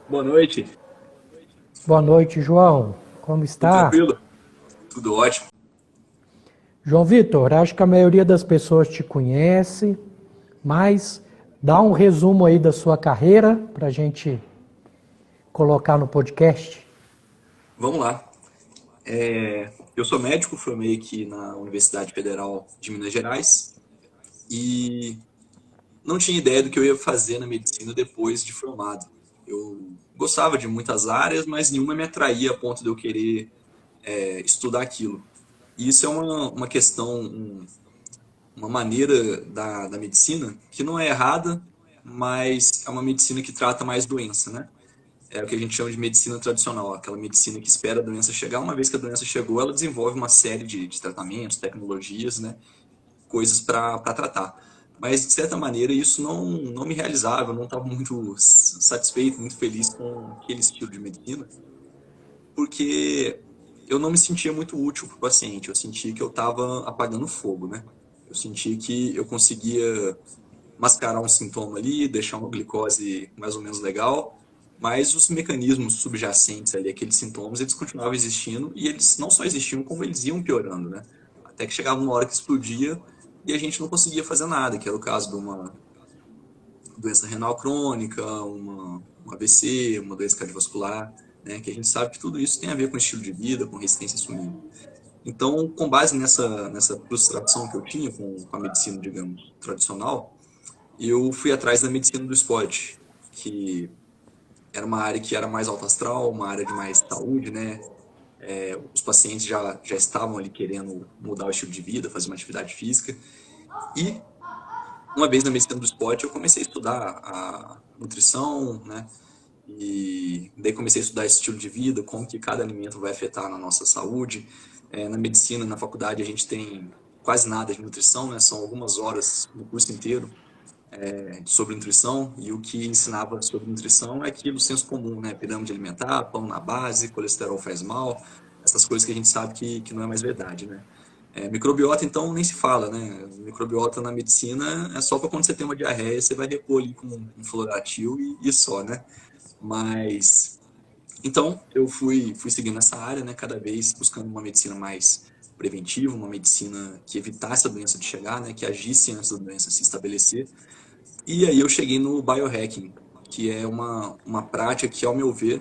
Boa noite, Boa noite, João. Como tudo está? tranquilo? Tudo ótimo. João Vitor, acho que a maioria das pessoas te conhece, mas dá um resumo aí da sua carreira para a gente colocar no podcast. Vamos lá. Eu sou médico, formei aqui na Universidade Federal de Minas Gerais e não tinha ideia do que eu ia fazer na medicina depois de formado. Eu gostava de muitas áreas, mas nenhuma me atraía a ponto de eu querer estudar aquilo. E isso é uma questão, uma maneira da medicina que não é errada, mas é uma medicina que trata mais doença, né? É o que a gente chama de medicina tradicional, aquela medicina que espera a doença chegar. Uma vez que a doença chegou, ela desenvolve uma série de tratamentos, tecnologias, né, coisas para tratar. Mas, de certa maneira, isso não me realizava, eu não estava muito satisfeito, muito feliz com aquele estilo de medicina, porque eu não me sentia muito útil para o paciente, eu sentia que eu estava apagando fogo, né? Eu sentia que eu conseguia mascarar um sintoma ali, deixar uma glicose mais ou menos legal, mas os mecanismos subjacentes ali, aqueles sintomas, eles continuavam existindo e eles não só existiam, como eles iam piorando, né? Até que chegava uma hora que explodia e a gente não conseguia fazer nada, que era o caso de uma doença renal crônica, um AVC, uma doença cardiovascular, né? Que a gente sabe que tudo isso tem a ver com estilo de vida, com resistência à insulina. Então, com base nessa frustração que eu tinha com a medicina, digamos, tradicional, eu fui atrás da medicina do esporte, que era uma área que era mais alto astral, uma área de mais saúde, né? Os pacientes já estavam ali querendo mudar o estilo de vida, fazer uma atividade física. E, uma vez na medicina do esporte, eu comecei a estudar a nutrição, né? E daí comecei a estudar esse estilo de vida, como que cada alimento vai afetar na nossa saúde. Na medicina, na faculdade, a gente tem quase nada de nutrição, né? São algumas horas no curso inteiro sobre nutrição, e o que ensinava sobre nutrição é aquilo senso comum, né? Pirâmide alimentar, pão na base, colesterol faz mal, essas coisas que a gente sabe que não é mais verdade, né? Microbiota, então, nem se fala, né? Microbiota na medicina é só para quando você tem uma diarreia, você vai repor ali com um Floratil e só, né? Mas, então, eu fui seguindo essa área, né? Cada vez buscando uma medicina mais preventiva, uma medicina que evitasse a doença de chegar, né? Que agisse antes da doença se estabelecer. E aí eu cheguei no biohacking, que é uma prática que, ao meu ver,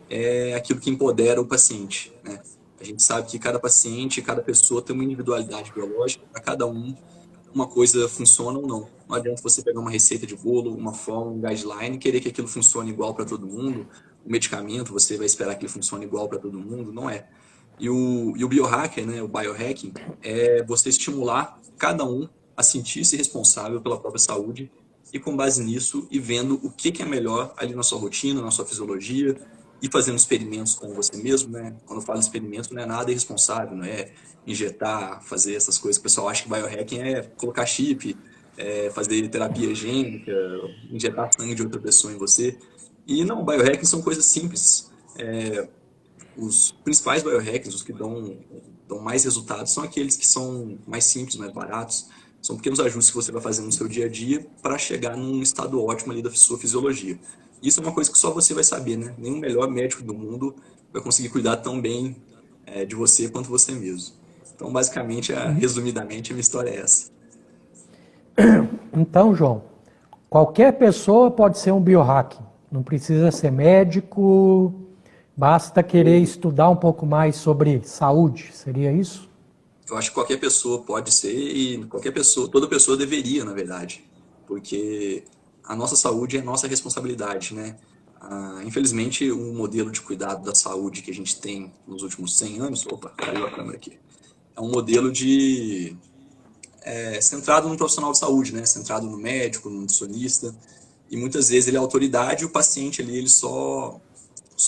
é aquilo que empodera o paciente, né? A gente sabe que cada paciente, cada pessoa tem uma individualidade biológica, para cada um uma coisa funciona ou não. Não adianta você pegar uma receita de bolo, uma forma, um guideline e querer que aquilo funcione igual para todo mundo. O medicamento, você vai esperar que ele funcione igual para todo mundo, não é. E o biohacker, né, o biohacking, é você estimular cada um a sentir-se responsável pela própria saúde e com base nisso e vendo o que é melhor ali na sua rotina, na sua fisiologia e fazendo experimentos com você mesmo, né? Quando eu falo experimento, não é nada irresponsável, não é injetar, fazer essas coisas que o pessoal acha que biohacking é colocar chip, fazer terapia gênica, injetar sangue de outra pessoa em você. E não, biohacking são coisas simples. Os principais biohackers, os que dão mais resultados, são aqueles que são mais simples, mais baratos. São pequenos ajustes que você vai fazendo no seu dia a dia para chegar num estado ótimo ali da sua fisiologia. Isso é uma coisa que só você vai saber, né? Nenhum melhor médico do mundo vai conseguir cuidar tão bem de você quanto você mesmo. Então, basicamente, resumidamente, a minha história é essa. Então, João, qualquer pessoa pode ser um biohacker. Não precisa ser médico, basta querer Eu, estudar um pouco mais sobre saúde. Seria isso? eu acho que qualquer pessoa pode ser e qualquer pessoa, toda pessoa deveria, na verdade, porque a nossa saúde é nossa responsabilidade, né? Infelizmente, o modelo de cuidado da saúde que a gente tem nos últimos 100 anos, opa, caiu a câmera aqui, é um modelo centrado no profissional de saúde, né? Centrado no médico, no nutricionista, e muitas vezes ele é autoridade e o paciente ali ele só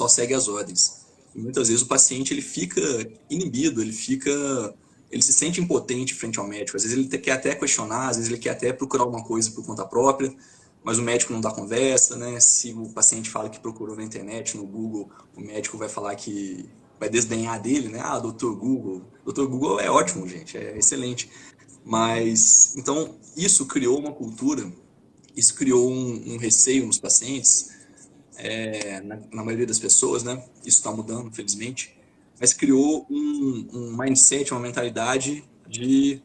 segue as ordens. E muitas vezes o paciente ele fica inibido, ele se sente impotente frente ao médico. Às vezes ele quer até questionar, às vezes ele quer até procurar alguma coisa por conta própria, mas o médico não dá conversa, né? Se o paciente fala que procurou na internet, no Google, o médico vai falar que vai desdenhar dele, né? Ah, doutor Google. Doutor Google é ótimo, gente, é excelente. Mas, então, isso criou uma cultura, isso criou um receio nos pacientes na maioria das pessoas, né? Isso está mudando, infelizmente, mas criou um mindset, uma mentalidade de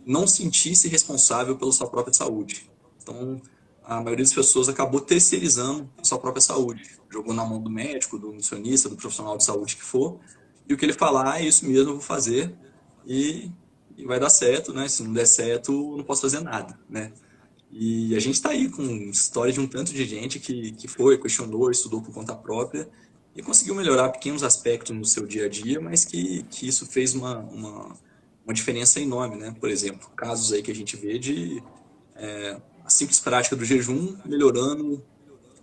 não sentir-se responsável pela sua própria saúde. Então, a maioria das pessoas acabou terceirizando a sua própria saúde. Jogou na mão do médico, do nutricionista, do profissional de saúde que for, e o que ele falar é isso mesmo, eu vou fazer, e, e vai dar certo, né? Se não der certo, eu não posso fazer nada, né? E a gente está aí com história de um tanto de gente que foi, questionou, estudou por conta própria e conseguiu melhorar pequenos aspectos no seu dia a dia, mas que isso fez uma diferença enorme, né? Por exemplo, casos aí que a gente vê de a simples prática do jejum melhorando,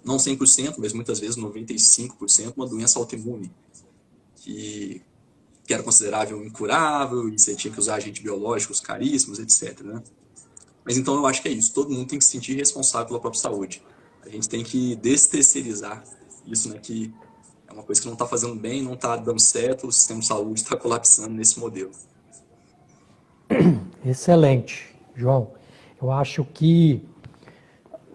não 100%, mas muitas vezes 95%, uma doença autoimune, que, que era considerável incurável e você tinha que usar agentes biológicos caríssimos, etc, né? Mas então eu acho que é isso, todo mundo tem que se sentir responsável pela própria saúde. A gente tem que desterceirizar isso, né? Que é uma coisa que não está fazendo bem, não está dando certo, o sistema de saúde está colapsando nesse modelo. Excelente, João. Eu acho que,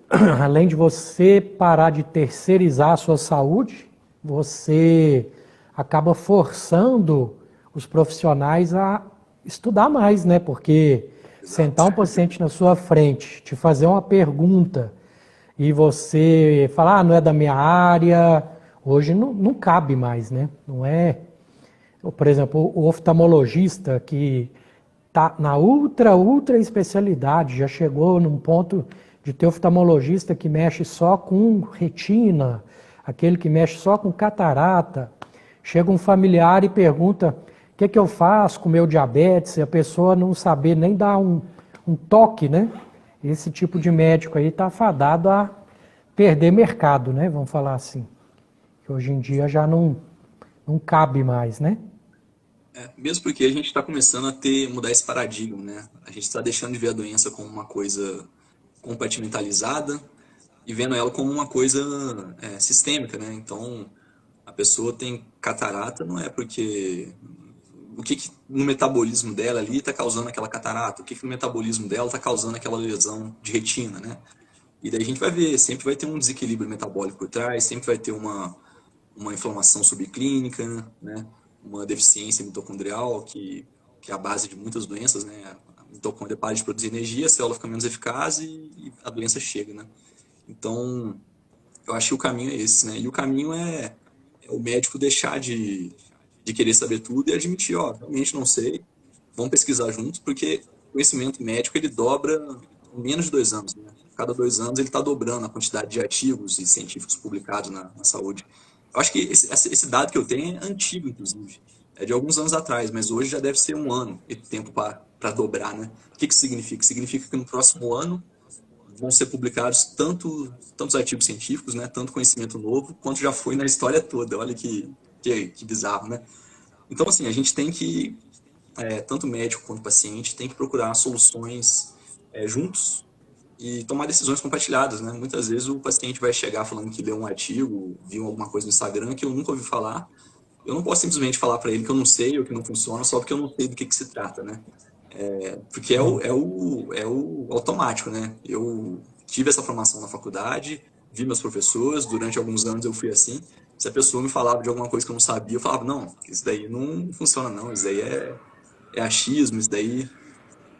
além de você parar de terceirizar a sua saúde, você acaba forçando os profissionais a estudar mais, né? Porque sentar um paciente na sua frente, te fazer uma pergunta e você falar, não é da minha área, hoje não cabe mais, né? Não é. Por exemplo, o oftalmologista que está na ultra especialidade, já chegou num ponto de ter oftalmologista que mexe só com retina, aquele que mexe só com catarata. Chega um familiar e pergunta o que eu faço com o meu diabetes, e a pessoa não saber nem dar um toque, né? Esse tipo de médico aí está fadado a perder mercado, né? Vamos falar assim. Que hoje em dia já não cabe mais, né? Mesmo porque a gente está começando a mudar esse paradigma, né? A gente está deixando de ver a doença como uma coisa compartimentalizada e vendo ela como uma coisa sistêmica, né? Então, a pessoa tem catarata não é porque o que no metabolismo dela ali está causando aquela catarata, o que no metabolismo dela está causando aquela lesão de retina, né? E daí a gente vai ver, sempre vai ter um desequilíbrio metabólico por trás, sempre vai ter uma inflamação subclínica, né? Uma deficiência mitocondrial, que é a base de muitas doenças, né? A mitocôndria para de produzir energia, a célula fica menos eficaz e a doença chega, né? Então, eu acho que o caminho é esse, né? E o caminho é o médico deixar de querer saber tudo e admitir, ó, realmente não sei, vamos pesquisar juntos, porque o conhecimento médico, ele dobra em menos de 2 anos, né? Cada 2 anos ele está dobrando a quantidade de artigos e científicos publicados na saúde. Eu acho que esse dado que eu tenho é antigo, inclusive. É de alguns anos atrás, mas hoje já deve ser um ano e tempo para dobrar, né? O que significa? Significa que no próximo ano vão ser publicados tantos artigos científicos, né? Tanto conhecimento novo, quanto já foi na história toda. Olha que bizarro, né? Então, assim, a gente tem que, tanto médico quanto paciente, tem que procurar soluções juntos e tomar decisões compartilhadas, né? Muitas vezes o paciente vai chegar falando que leu um artigo, viu alguma coisa no Instagram que eu nunca ouvi falar. Eu não posso simplesmente falar para ele que eu não sei ou que não funciona só porque eu não sei do que se trata, né? Porque é o automático, né? Eu tive essa formação na faculdade, vi meus professores, durante alguns anos eu fui assim. Se a pessoa me falava de alguma coisa que eu não sabia, eu falava, não, isso daí não funciona não, isso daí é achismo, isso daí...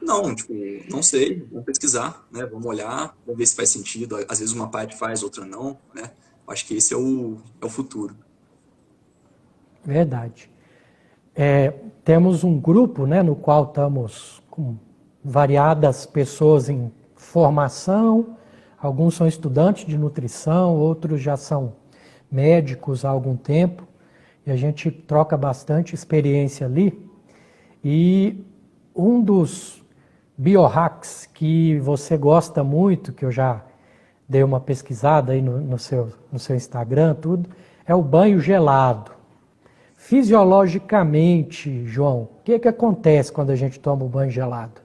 Não, tipo, não sei, vamos pesquisar, né? Vamos olhar, vamos ver se faz sentido. Às vezes uma parte faz, outra não, né? Acho que esse é o futuro. Verdade. Temos um grupo, né, no qual estamos com variadas pessoas em formação, alguns são estudantes de nutrição, outros já são médicos há algum tempo, e a gente troca bastante experiência ali. E um dos biohacks que você gosta muito, que eu já dei uma pesquisada aí no seu Instagram, tudo, é o banho gelado. Fisiologicamente, João, o que acontece quando a gente toma o banho gelado?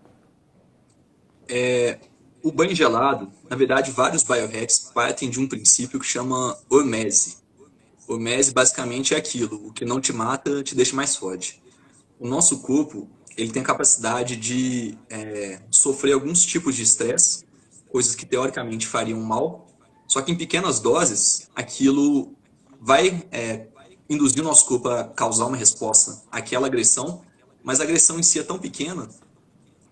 O banho gelado, na verdade, vários biohacks partem de um princípio que chama hormese. Hormese basicamente é aquilo, o que não te mata te deixa mais forte. O nosso corpo, ele tem a capacidade de sofrer alguns tipos de estresse, coisas que teoricamente fariam mal, Só que em pequenas doses, aquilo vai induzir o nosso corpo a causar uma resposta àquela agressão, mas a agressão em si é tão pequena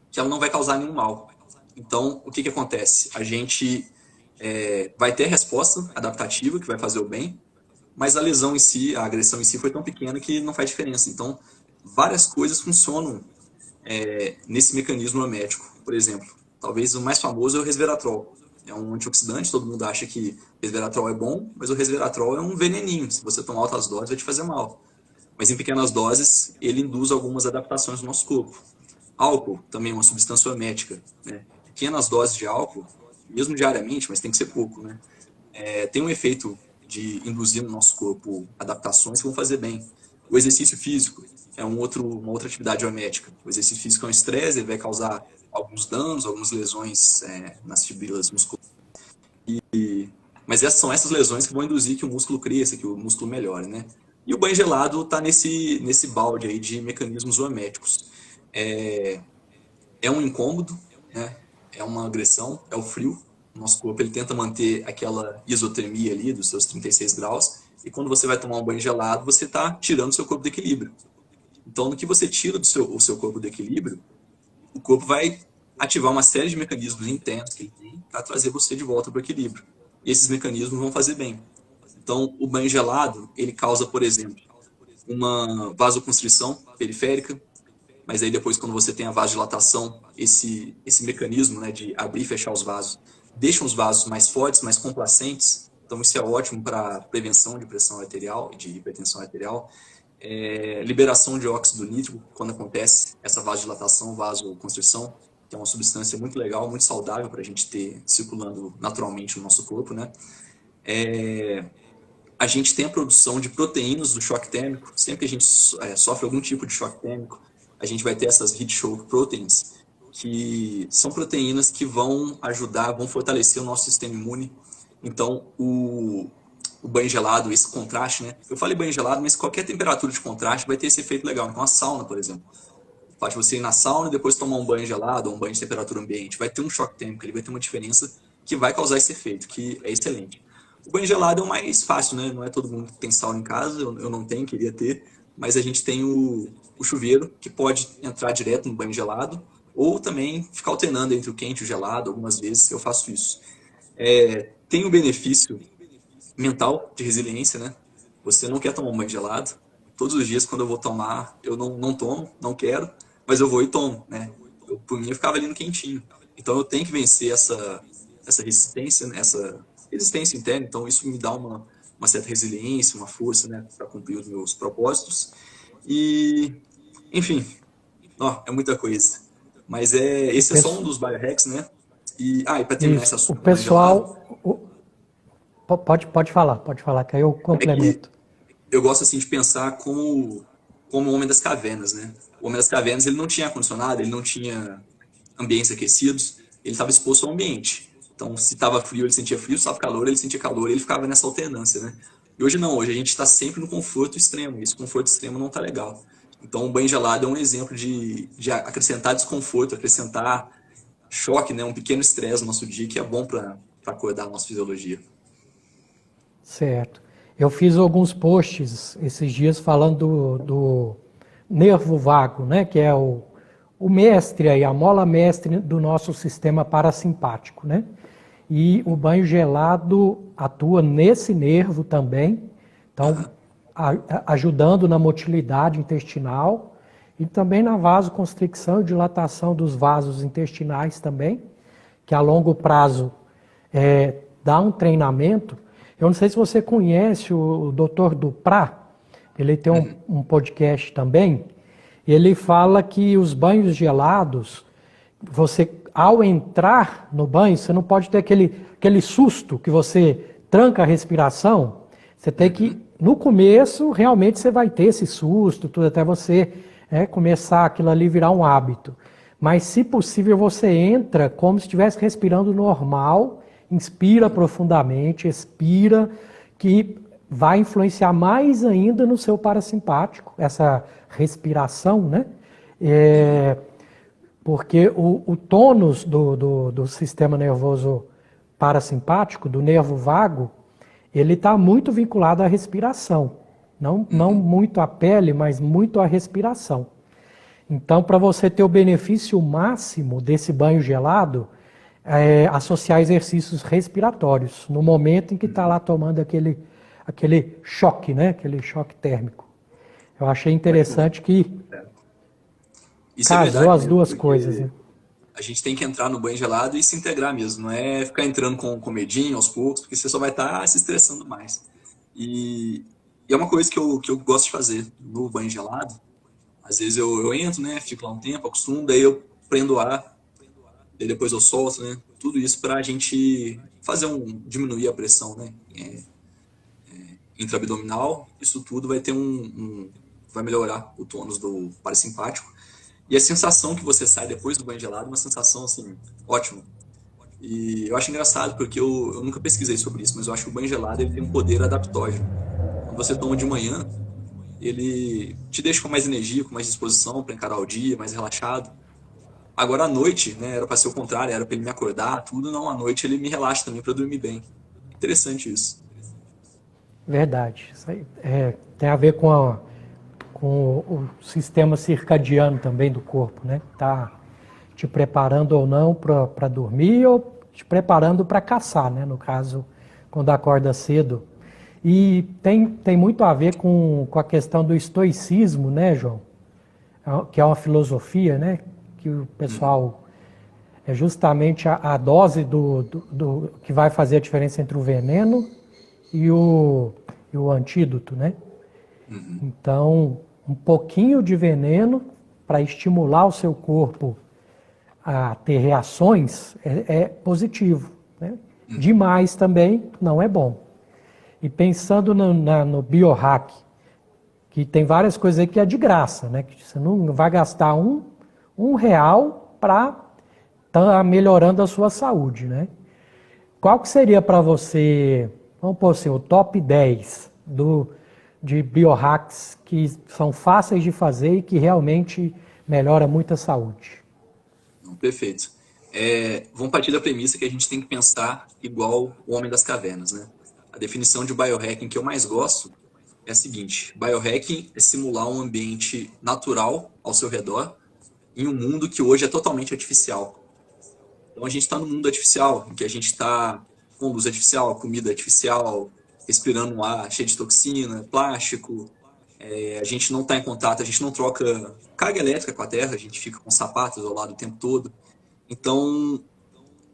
que ela não vai causar nenhum mal. Então, o que, que acontece? A gente vai ter a resposta adaptativa, que vai fazer o bem, mas a lesão em si, a agressão em si foi tão pequena que não faz diferença. Então, várias coisas funcionam nesse mecanismo hermético. Por exemplo, talvez o mais famoso é o resveratrol. É um antioxidante, todo mundo acha que resveratrol é bom, mas o resveratrol é um veneninho. Se você tomar altas doses, vai te fazer mal. Mas em pequenas doses, ele induz algumas adaptações no nosso corpo. Álcool também é uma substância hermética, né? Pequenas doses de álcool, mesmo diariamente, mas tem que ser pouco, né? Tem um efeito de induzir no nosso corpo adaptações que vão fazer bem. O exercício físico é uma outra atividade hermética. O exercício físico é um estresse, ele vai causar alguns danos, algumas lesões nas fibras musculares. Mas são essas lesões que vão induzir que o músculo cresça, que o músculo melhore, né? E o banho gelado está nesse balde aí de mecanismos herméticos. É um incômodo, né? É uma agressão, é o frio. O nosso corpo ele tenta manter aquela isotermia ali dos seus 36 graus. E quando você vai tomar um banho gelado, você está tirando o seu corpo do equilíbrio. Então, no que você tira o seu corpo do equilíbrio, o corpo vai ativar uma série de mecanismos internos que ele tem para trazer você de volta para o equilíbrio. E esses mecanismos vão fazer bem. Então, o banho gelado, ele causa, por exemplo, uma vasoconstrição periférica, mas aí depois, quando você tem a vasodilatação, esse mecanismo, né, de abrir e fechar os vasos, deixa os vasos mais fortes, mais complacentes. Então, isso é ótimo para prevenção de pressão arterial e de hipertensão arterial. Liberação de óxido nítrico, quando acontece essa vasodilatação, vasoconstrição, que é uma substância muito legal, muito saudável para a gente ter circulando naturalmente no nosso corpo, né? A gente tem a produção de proteínas do choque térmico. Sempre que a gente sofre algum tipo de choque térmico, a gente vai ter essas heat shock proteins, que são proteínas que vão ajudar, vão fortalecer o nosso sistema imune. Então, o banho gelado, esse contraste, né? Eu falei banho gelado, mas qualquer temperatura de contraste vai ter esse efeito legal. Então, a sauna, por exemplo. Faz você ir na sauna e depois tomar um banho gelado ou um banho de temperatura ambiente. Vai ter um choque térmico, ele vai ter uma diferença que vai causar esse efeito, que é excelente. O banho gelado é o mais fácil, né? Não é todo mundo que tem sauna em casa, eu não tenho, queria ter, mas a gente tem o chuveiro, que pode entrar direto no banho gelado, ou também ficar alternando entre o quente e o gelado, algumas vezes eu faço isso. Tem o benefício mental de resiliência, né? Você não quer tomar um banho gelado. Todos os dias, quando eu vou tomar, eu não tomo, não quero, mas eu vou e tomo, né? Por mim, eu ficava ali no quentinho. Então, eu tenho que vencer essa resistência, né? Essa resistência interna. Então, isso me dá uma certa resiliência, uma força, né? Para cumprir os meus propósitos. E, enfim, é muita coisa. Mas esse é só um dos biohacks, né? E para terminar esse assunto, o pessoal... Pode falar, que aí eu complemento. Eu gosto assim de pensar como o homem das cavernas, né? O homem das cavernas, ele não tinha ar-condicionado, ele não tinha ambientes aquecidos, ele estava exposto ao ambiente. Então, se estava frio, ele sentia frio, se estava calor, ele sentia calor, ele ficava nessa alternância, né? E hoje não, hoje a gente está sempre no conforto extremo, e esse conforto extremo não está legal. Então, o banho gelado é um exemplo de acrescentar desconforto, acrescentar choque, né? Um pequeno estresse no nosso dia, que é bom para acordar a nossa fisiologia. Certo. Eu fiz alguns posts esses dias falando do nervo vago, né, que é o mestre aí, a mola mestre do nosso sistema parasimpático, né? E o banho gelado atua nesse nervo também, então ajudando na motilidade intestinal e também na vasoconstricção e dilatação dos vasos intestinais também, que a longo prazo dá um treinamento. Eu não sei se você conhece o Dr. Duprat, ele tem um podcast também, e ele fala que os banhos gelados, você, ao entrar no banho, você não pode ter aquele susto que você tranca a respiração, você tem que, no começo, realmente você vai ter esse susto, tudo, até você começar aquilo ali virar um hábito. Mas, se possível, você entra como se estivesse respirando normal, inspira profundamente, expira, que vai influenciar mais ainda no seu parasimpático, essa respiração, né? Porque o tônus do sistema nervoso parasimpático, do nervo vago, ele está muito vinculado à respiração. Não muito à pele, mas muito à respiração. Então, para você ter o benefício máximo desse banho gelado, associar exercícios respiratórios, no momento em que está lá tomando aquele choque, né? Aquele choque térmico. Eu achei interessante que Isso é casou verdade as mesmo, duas porque coisas, né? a gente tem que entrar no banho gelado e se integrar mesmo, não é ficar entrando com medinho aos poucos, porque você só vai estar se estressando mais. E é uma coisa que eu gosto de fazer no banho gelado. Às vezes eu entro, né, fico lá um tempo, acostumo, daí eu prendo o ar, daí depois eu solto, né, tudo isso para a gente diminuir a pressão, né, intraabdominal. Isso tudo vai ter vai melhorar o tônus do parasimpático. E a sensação que você sai depois do banho gelado é uma sensação, assim, ótima. E eu acho engraçado, porque eu nunca pesquisei sobre isso, mas eu acho que o banho gelado ele tem um poder adaptógeno. Quando você toma de manhã, ele te deixa com mais energia, com mais disposição para encarar o dia, mais relaxado. Agora à noite, né, era para ser o contrário, era para ele me acordar, tudo, não, à noite ele me relaxa também para dormir bem. Interessante isso. Verdade. Isso aí, tem a ver com o sistema circadiano também do corpo, né? Tá te preparando ou não para dormir ou te preparando para caçar, né? No caso, quando acorda cedo. E tem muito a ver com a questão do estoicismo, né, João? Que é uma filosofia, né? Que o pessoal... É justamente a dose do que vai fazer a diferença entre o veneno e o antídoto, né? Então, um pouquinho de veneno para estimular o seu corpo a ter reações é positivo, né? Demais também não é bom. E pensando no biohack, que tem várias coisas aí que é de graça, né? Que você não vai gastar um real para estar melhorando a sua saúde, né? Qual que seria para você, vamos pôr assim, o top 10 de biohacks que são fáceis de fazer e que realmente melhora muito a saúde? Perfeito. Vamos partir da premissa que a gente tem que pensar igual o homem das cavernas, né? A definição de biohacking que eu mais gosto é a seguinte: biohacking é simular um ambiente natural ao seu redor em um mundo que hoje é totalmente artificial. Então a gente está no mundo artificial, em que a gente está com luz artificial, comida artificial, respirando um ar cheio de toxina, plástico. A gente não está em contato, a gente não troca carga elétrica com a Terra, a gente fica com sapatos ao lado o tempo todo. Então,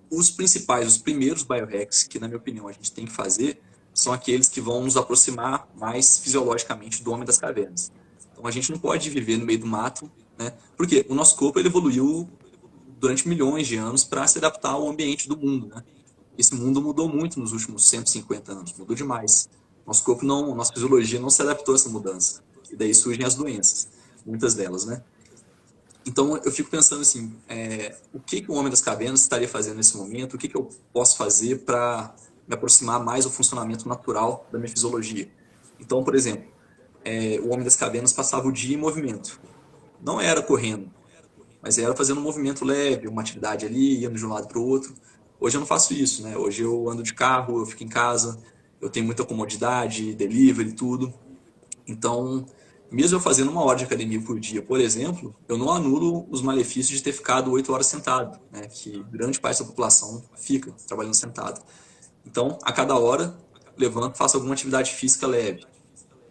os primeiros biohacks que, na minha opinião, a gente tem que fazer são aqueles que vão nos aproximar mais fisiologicamente do homem das cavernas. Então, a gente não pode viver no meio do mato, né? Porque o nosso corpo ele evoluiu durante milhões de anos para se adaptar ao ambiente do mundo, né? Esse mundo mudou muito nos últimos 150 anos, mudou demais. Nosso corpo não, nossa fisiologia não se adaptou a essa mudança. E daí surgem as doenças, muitas delas, né? Então eu fico pensando assim, o que o homem das cavernas estaria fazendo nesse momento? O que eu posso fazer para me aproximar mais do funcionamento natural da minha fisiologia? Então, por exemplo, o homem das cavernas passava o dia em movimento. Não era correndo, mas era fazendo um movimento leve, uma atividade ali, indo de um lado para o outro. Hoje eu não faço isso, né? Hoje eu ando de carro, eu fico em casa, eu tenho muita comodidade, delivery, tudo. Então, mesmo eu fazendo 1 hora de academia por dia, por exemplo, eu não anulo os malefícios de ter ficado 8 horas sentado, né? Que grande parte da população fica trabalhando sentado. Então, a cada hora, levanto, faço alguma atividade física leve.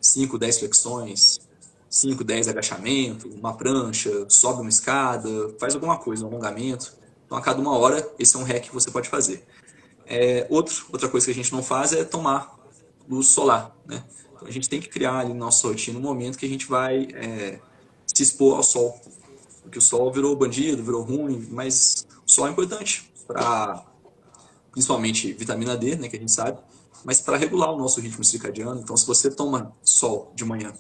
5, 10 flexões, 5, 10 agachamento, uma prancha, sobe uma escada, faz alguma coisa, um alongamento. Então, a cada 1 hora, esse é um hack que você pode fazer. Outra coisa que a gente não faz é tomar luz solar, né? Então, a gente tem que criar ali na nossa rotina um momento que a gente vai se expor ao sol. Porque o sol virou bandido, virou ruim, mas o sol é importante para, principalmente, vitamina D, né, que a gente sabe, mas para regular o nosso ritmo circadiano. Então, se você toma sol de manhã,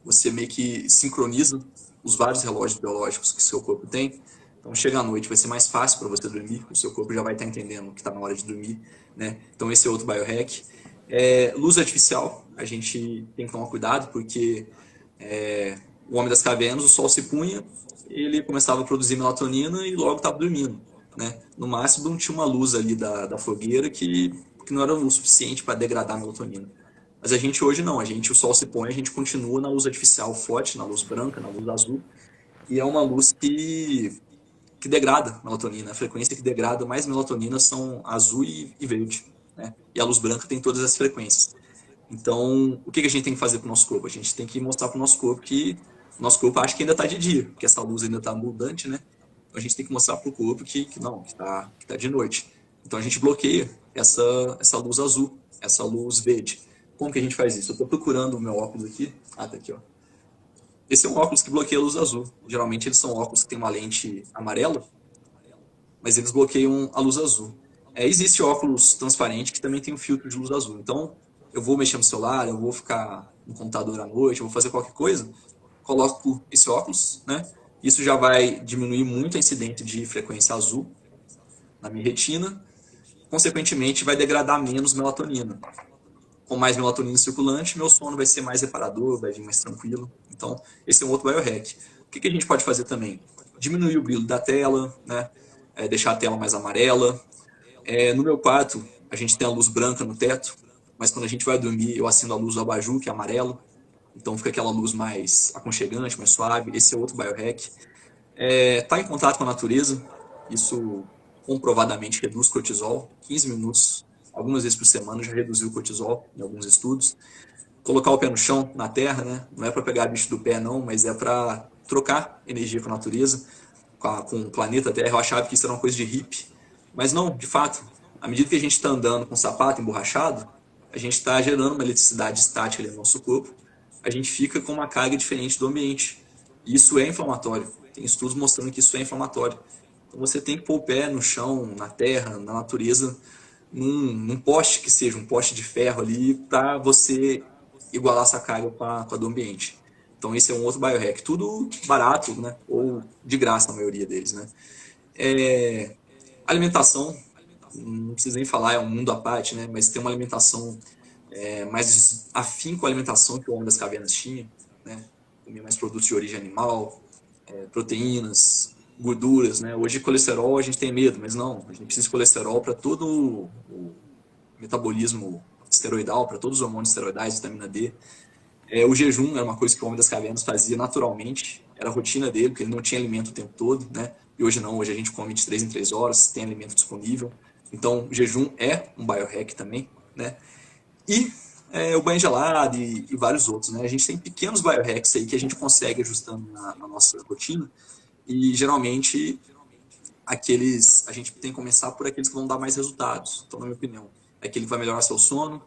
você meio que sincroniza os vários relógios biológicos que o seu corpo tem. Então, chega à noite, vai ser mais fácil para você dormir, o seu corpo já vai estar entendendo que está na hora de dormir, né? Então, esse é outro biohack. Luz artificial, a gente tem que tomar cuidado, porque o homem das cavernas, o sol se punha, ele começava a produzir melatonina e logo estava dormindo. né? No máximo tinha uma luz ali da fogueira que não era o suficiente para degradar a melatonina. Mas a gente hoje não, o sol se põe, a gente continua na luz artificial forte, na luz branca, na luz azul, e é uma luz que degrada melatonina. A frequência que degrada mais melatonina são azul e verde, né? E a luz branca tem todas as frequências. Então, o que a gente tem que fazer para o nosso corpo? A gente tem que mostrar para o nosso corpo que o nosso corpo acha que ainda está de dia, que essa luz ainda está abundante, né? Então a gente tem que mostrar para o corpo que não, que tá de noite. Então a gente bloqueia essa luz azul, essa luz verde. Como que a gente faz isso? Eu estou procurando o meu óculos aqui. Ah, tá aqui, ó. Esse é um óculos que bloqueia a luz azul. Geralmente eles são óculos que tem uma lente amarela, mas eles bloqueiam a luz azul. Existe óculos transparente que também tem um filtro de luz azul. Então, eu vou mexer no celular, eu vou ficar no computador à noite, eu vou fazer qualquer coisa, coloco esse óculos, né? Isso já vai diminuir muito a incidência de frequência azul na minha retina. Consequentemente, vai degradar menos melatonina. Com mais melatonina circulante, meu sono vai ser mais reparador, vai vir mais tranquilo. Então, esse é um outro biohack. O que a gente pode fazer também? Diminuir o brilho da tela, né? Deixar a tela mais amarela. No meu quarto, a gente tem a luz branca no teto, mas quando a gente vai dormir, eu acendo a luz do abajur, que é amarelo. Então fica aquela luz mais aconchegante, mais suave. Esse é outro biohack. Tá em contato com a natureza, isso comprovadamente reduz cortisol. 15 minutos, algumas vezes por semana, já reduziu o cortisol em alguns estudos. Colocar o pé no chão, na terra, né? Não é para pegar bicho do pé, não, mas é para trocar energia com a natureza, com o planeta Terra. Eu achava que isso era uma coisa de hippie, mas não, de fato. À medida que a gente está andando com o sapato emborrachado, a gente está gerando uma eletricidade estática ali no nosso corpo, a gente fica com uma carga diferente do ambiente. E isso é inflamatório. Tem estudos mostrando que isso é inflamatório. Então você tem que pôr o pé no chão, na terra, na natureza, num poste que seja um poste de ferro ali, para você igualar essa carga com a do ambiente. Então esse é um outro biohack. Tudo barato, né? Ou de graça na maioria deles, né? Alimentação, não preciso nem falar, é um mundo à parte, né? Mas tem uma alimentação mais afim com a alimentação que o Homem das Cavernas tinha, né? Comer mais produtos de origem animal, proteínas, gorduras, né? Hoje colesterol a gente tem medo, mas não, a gente precisa de colesterol para todo o metabolismo esteroidal, para todos os hormônios esteroidais, vitamina D. O jejum era uma coisa que o Homem das Cavernas fazia naturalmente, era a rotina dele, porque ele não tinha alimento o tempo todo, né? E hoje não, hoje a gente come de 3 em 3 horas, tem alimento disponível. Então, o jejum é um biohack também, né? E o banho gelado e vários outros, né? A gente tem pequenos biohacks aí que a gente consegue ajustando na nossa rotina e geralmente a gente tem que começar por aqueles que vão dar mais resultados. Então, na minha opinião, é aquele que vai melhorar seu sono,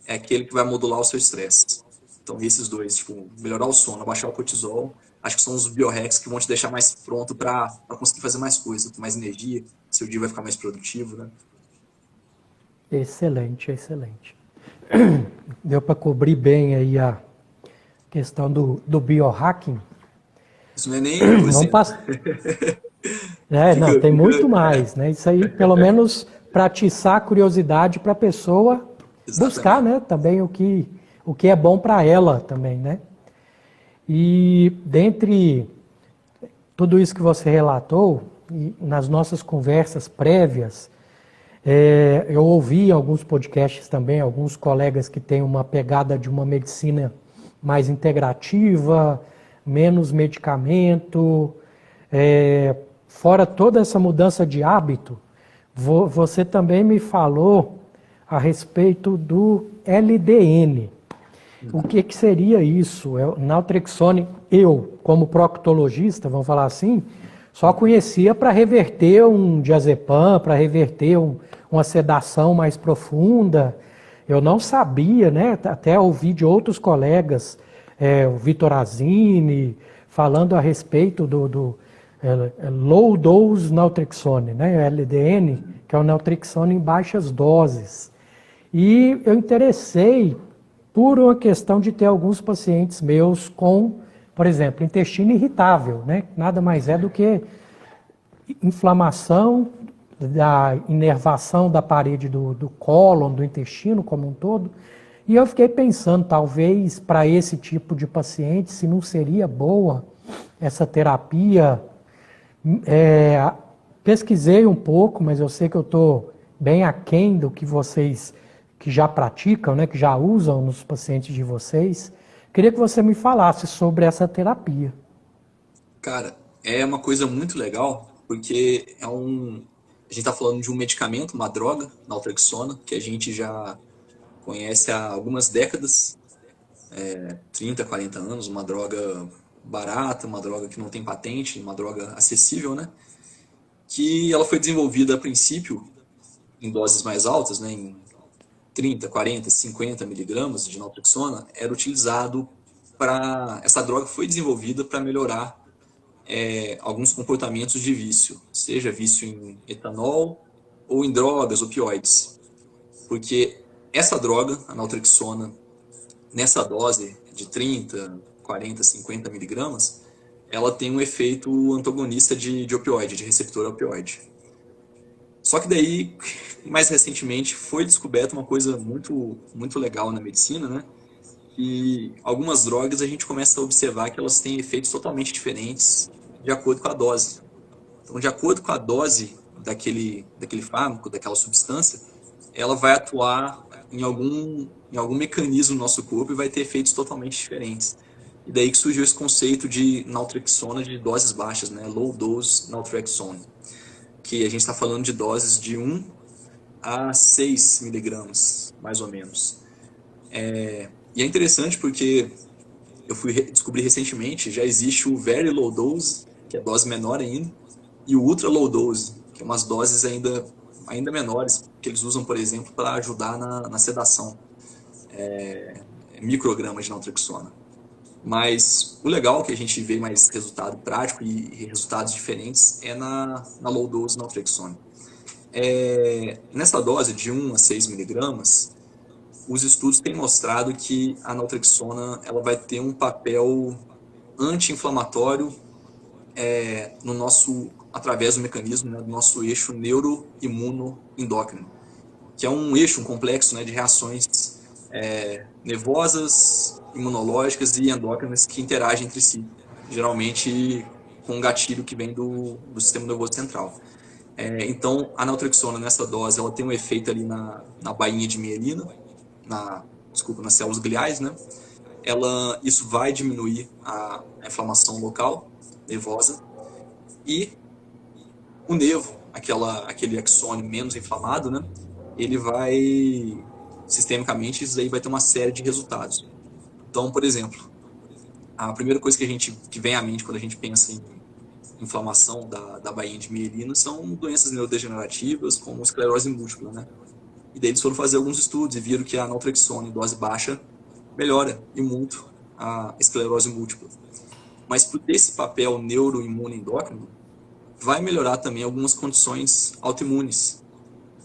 é aquele que vai modular o seu estresse. Então, esses dois, tipo, melhorar o sono, abaixar o cortisol, acho que são os biohacks que vão te deixar mais pronto para conseguir fazer mais coisas, com mais energia, seu dia vai ficar mais produtivo, né? Excelente, excelente. Deu para cobrir bem aí a questão do biohacking. Isso não é nem... Não passa... não, tem muito mais, né? Isso aí, pelo menos, para atiçar a curiosidade para a pessoa buscar, né? Também o que é bom para ela também, né? E dentre tudo isso que você relatou, e nas nossas conversas prévias, eu ouvi em alguns podcasts também, alguns colegas que têm uma pegada de uma medicina mais integrativa, menos medicamento, fora toda essa mudança de hábito, você também me falou a respeito do LDN. O que seria isso? Naltrexone, eu, como proctologista, vamos falar assim, só conhecia para reverter um diazepam, para reverter uma sedação mais profunda. Eu não sabia, né? Até ouvi de outros colegas, o Vitor Azini, falando a respeito do low dose naltrexone, né? LDN, que é o naltrexone em baixas doses. E eu interessei por uma questão de ter alguns pacientes meus com, por exemplo, intestino irritável, né? Nada mais é do que inflamação da inervação da parede do cólon, do intestino como um todo. E eu fiquei pensando, talvez para esse tipo de paciente, se não seria boa essa terapia pesquisei um pouco, mas eu sei que eu estou bem aquém do que vocês que já praticam, né, que já usam nos pacientes de vocês. Queria que você me falasse sobre essa terapia. Cara, é uma coisa muito legal, porque a gente está falando de um medicamento, uma droga, naltrexona, que a gente já conhece há algumas décadas, 30, 40 anos, uma droga barata, uma droga que não tem patente, uma droga acessível, né? Que ela foi desenvolvida a princípio em doses mais altas, né? Em 30, 40, 50 miligramas de naltrexona, era utilizado para... Essa droga foi desenvolvida para melhorar alguns comportamentos de vício, seja vício em etanol ou em drogas, opioides. Porque essa droga, a naltrexona, nessa dose de 30, 40, 50 miligramas, ela tem um efeito antagonista de opioide, de receptor opioide. Só que daí, mais recentemente, foi descoberta uma coisa muito, muito legal na medicina, né? E algumas drogas a gente começa a observar que elas têm efeitos totalmente diferentes de acordo com a dose. Então, de acordo com a dose daquele fármaco, daquela substância, ela vai atuar em algum mecanismo no nosso corpo e vai ter efeitos totalmente diferentes. E daí que surgiu esse conceito de naltrexona de doses baixas, né? Low dose naltrexone, que a gente está falando de doses de 1 a 6 miligramas, mais ou menos. E é interessante porque eu fui descobrir recentemente, já existe o Very Low Dose, que é dose menor ainda, e o Ultra Low Dose, que é umas doses ainda menores, que eles usam, por exemplo, para ajudar na sedação, microgramas de naltrexona. Mas o legal que a gente vê mais resultado prático e resultados diferentes é na Low Dose naltrexone. Nessa dose de 1 a 6 miligramas, os estudos têm mostrado que a naltrexona ela vai ter um papel anti-inflamatório no nosso, através do mecanismo, né, do nosso eixo neuroimunoendócrino, que é um eixo, um complexo, né, de reações nervosas, imunológicas e endócrinas que interagem entre si, geralmente com um gatilho que vem do sistema nervoso central. Então, a naltrexona nessa dose, ela tem um efeito ali na bainha de mielina, nas células gliais, né? Isso vai diminuir a inflamação local, nervosa, e o nervo, aquele axônio menos inflamado, né? Ele vai, sistemicamente, isso aí vai ter uma série de resultados. Então, por exemplo, a primeira coisa que vem à mente quando a gente pensa em inflamação da bainha de mielina são doenças neurodegenerativas, como esclerose múltipla, né? E daí eles foram fazer alguns estudos e viram que a naltrexona em dose baixa melhora e muito a esclerose múltipla. Mas por ter esse papel neuroimunoendócrino, vai melhorar também algumas condições autoimunes.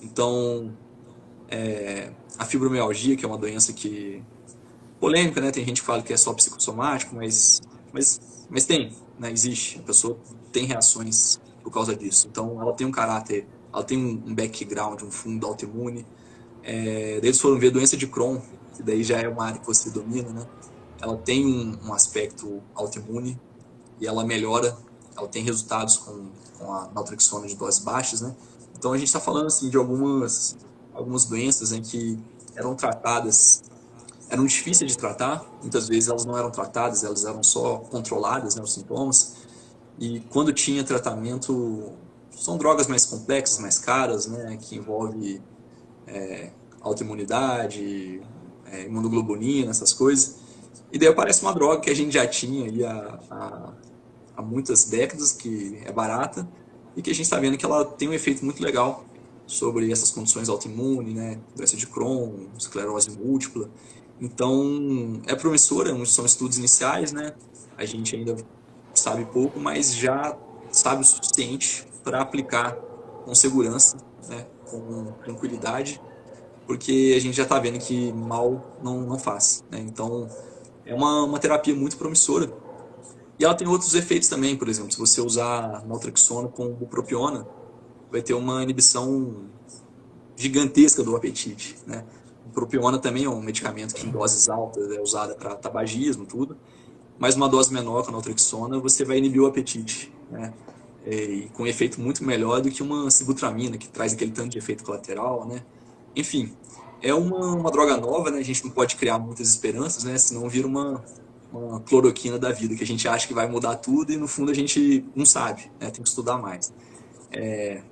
Então, a fibromialgia, que é uma doença polêmica, né? Tem gente que fala que é só psicossomático, mas tem, né? Existe. A pessoa tem reações por causa disso. Então, ela tem um caráter, ela tem um background, um fundo autoimune. Daí eles foram ver doença de Crohn, que daí já é uma área que você domina, né? Ela tem um aspecto autoimune e ela melhora, ela tem resultados com a naltrexona de doses baixas, né? Então a gente está falando assim de algumas doenças em que eram difíceis de tratar, muitas vezes elas não eram tratadas, elas eram só controladas, né, os sintomas. E quando tinha tratamento, são drogas mais complexas, mais caras, né, que envolve autoimunidade, imunoglobulina, essas coisas. E daí aparece uma droga que a gente já tinha aí há muitas décadas, que é barata, e que a gente está vendo que ela tem um efeito muito legal sobre essas condições autoimunes, né, doença de Crohn, esclerose múltipla. Então, é promissora, são estudos iniciais, né? A gente ainda sabe pouco, mas já sabe o suficiente para aplicar com segurança, né, com tranquilidade, porque a gente já está vendo que mal não faz, né? Então, é uma terapia muito promissora. E ela tem outros efeitos também, por exemplo, se você usar naltrexona com bupropiona, vai ter uma inibição gigantesca do apetite, né? O propiona também é um medicamento que em doses altas é usado para tabagismo, tudo, mas uma dose menor com a naltrexona você vai inibir o apetite, né? e com um efeito muito melhor do que uma sibutramina, que traz aquele tanto de efeito colateral, né? Enfim, é uma droga nova, né? A gente não pode criar muitas esperanças, né? Senão vira uma cloroquina da vida, que a gente acha que vai mudar tudo e no fundo a gente não sabe, né? Tem que estudar mais.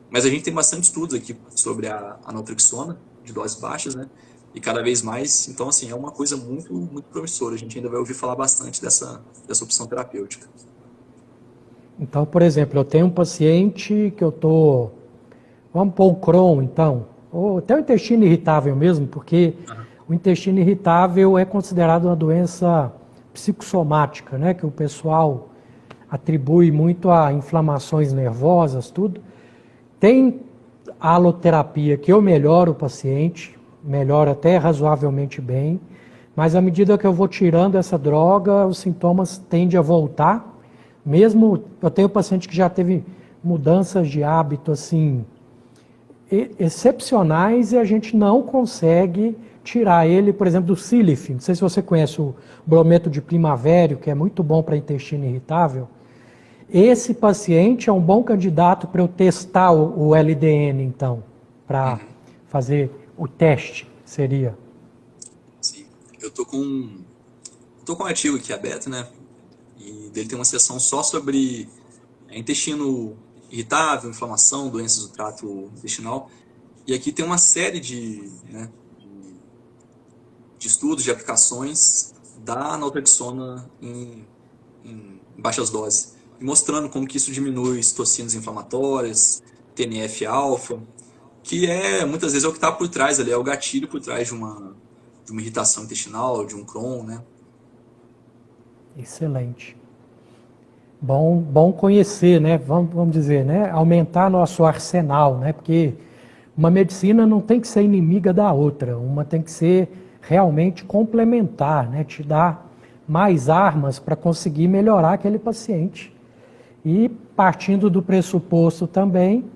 Mas a gente tem bastante estudos aqui sobre a naltrexona, de doses baixas, né? E cada vez mais, então assim, é uma coisa muito, muito promissora. A gente ainda vai ouvir falar bastante dessa opção terapêutica. Então, por exemplo, eu tenho um paciente que eu tô, vamos pôr o Crohn, então, ou até o intestino irritável mesmo, porque o intestino irritável é considerado uma doença psicossomática, né? Que o pessoal atribui muito a inflamações nervosas, tudo. Tem a aloterapia que eu melhoro o paciente, melhora até razoavelmente bem, mas à medida que eu vou tirando essa droga, os sintomas tendem a voltar. Mesmo eu tenho paciente que já teve mudanças de hábito assim excepcionais e a gente não consegue tirar ele, por exemplo, do Silif. Não sei se você conhece o brometo de primavério, que é muito bom para intestino irritável. Esse paciente é um bom candidato para eu testar o LDN, então, para fazer o teste, seria. Sim. Eu tô com um artigo aqui aberto, né? E dele tem uma seção só sobre intestino irritável, inflamação, doenças do trato intestinal. E aqui tem uma série de estudos, de aplicações da naltrexona em baixas doses, e mostrando como que isso diminui citocinas inflamatórias, TNF-alfa, que muitas vezes é o que está por trás ali, é o gatilho por trás de uma irritação intestinal, de um Crohn, né? Excelente. Bom conhecer, né? Vamos dizer, né? Aumentar nosso arsenal, né? Porque uma medicina não tem que ser inimiga da outra, uma tem que ser realmente complementar, né? Te dar mais armas para conseguir melhorar aquele paciente. E partindo do pressuposto também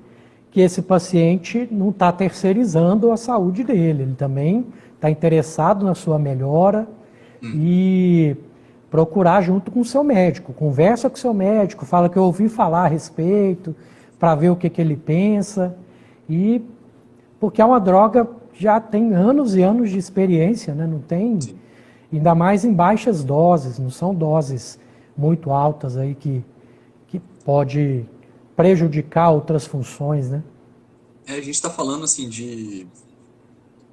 que esse paciente não está terceirizando a saúde dele, ele também está interessado na sua melhora e procurar junto com o seu médico. Conversa com o seu médico, fala que eu ouvi falar a respeito, para ver o que ele pensa. E porque é uma droga já tem anos e anos de experiência, né? Não tem, ainda mais em baixas doses, não são doses muito altas aí que pode prejudicar outras funções, né? A gente está falando assim de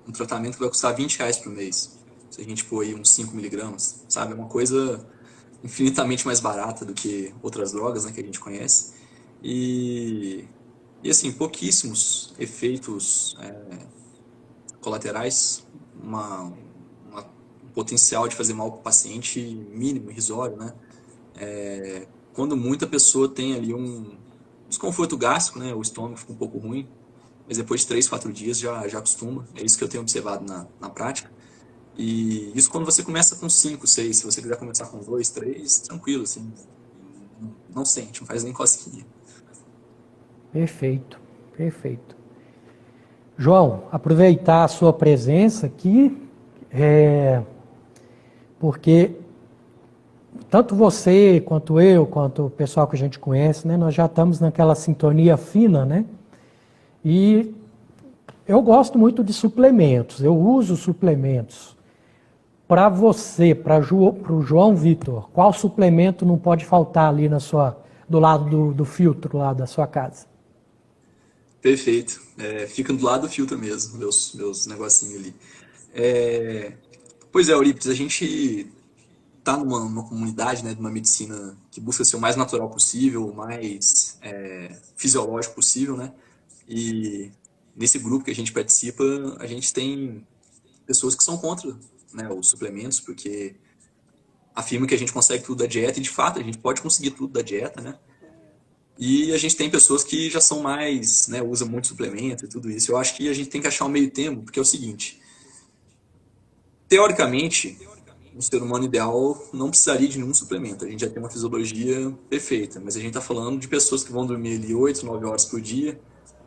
um tratamento que vai custar R$ 20 por mês. Se a gente pôr aí uns 5 miligramas, sabe? É uma coisa infinitamente mais barata do que outras drogas, né, que a gente conhece. E assim, pouquíssimos efeitos colaterais, um potencial de fazer mal para o paciente mínimo, irrisório, né? Quando muita pessoa tem ali um desconforto gástrico, né? O estômago fica um pouco ruim, mas depois de 3, 4 dias já acostuma. É isso que eu tenho observado na prática. E isso quando você começa com 5, 6. Se você quiser começar com 2, 3, tranquilo, assim. Não sente, não faz nem cosquinha. Perfeito, perfeito. João, aproveitar a sua presença aqui, porque tanto você, quanto eu, quanto o pessoal que a gente conhece, né, nós já estamos naquela sintonia fina, né? E eu gosto muito de suplementos, eu uso suplementos. Para você, para o João Vitor, qual suplemento não pode faltar ali do lado do filtro lá da sua casa? Perfeito. Fica do lado do filtro mesmo, meus negocinhos ali. Pois é, Eurípides, a gente está numa comunidade, né, de uma medicina que busca ser o mais natural possível, o mais fisiológico possível, né? E nesse grupo que a gente participa, a gente tem pessoas que são contra, né, os suplementos, porque afirmam que a gente consegue tudo da dieta, e de fato a gente pode conseguir tudo da dieta, né? E a gente tem pessoas que já são mais, né, usam muito suplemento e tudo isso. Eu acho que a gente tem que achar um meio termo, porque é o seguinte, teoricamente, um ser humano ideal não precisaria de nenhum suplemento. A gente já tem uma fisiologia perfeita, mas a gente está falando de pessoas que vão dormir ali 8, 9 horas por dia,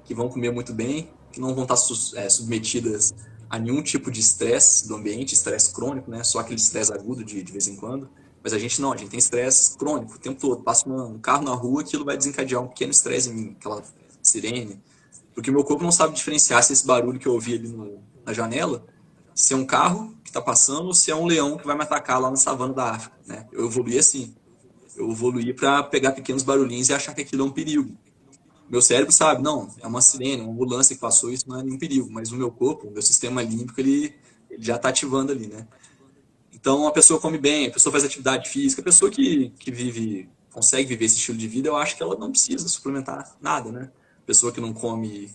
que vão comer muito bem, que não vão estar submetidas a nenhum tipo de estresse do ambiente, estresse crônico, né? Só aquele estresse agudo de vez em quando. Mas a gente não, a gente tem estresse crônico o tempo todo. Passa um carro na rua, aquilo vai desencadear um pequeno estresse em mim, aquela sirene. Porque o meu corpo não sabe diferenciar se esse barulho que eu ouvi ali na janela, se é um carro que está passando ou se é um leão que vai me atacar lá na savana da África, né? Eu evoluí assim. Eu evoluí para pegar pequenos barulhinhos e achar que aquilo é um perigo. Meu cérebro sabe, não, é uma sirene, uma ambulância que passou, isso não é nenhum perigo. Mas o meu corpo, o meu sistema límbico, ele já está ativando ali, né? Então, a pessoa come bem, a pessoa faz atividade física, a pessoa que vive, consegue viver esse estilo de vida, eu acho que ela não precisa suplementar nada, né? Pessoa que não come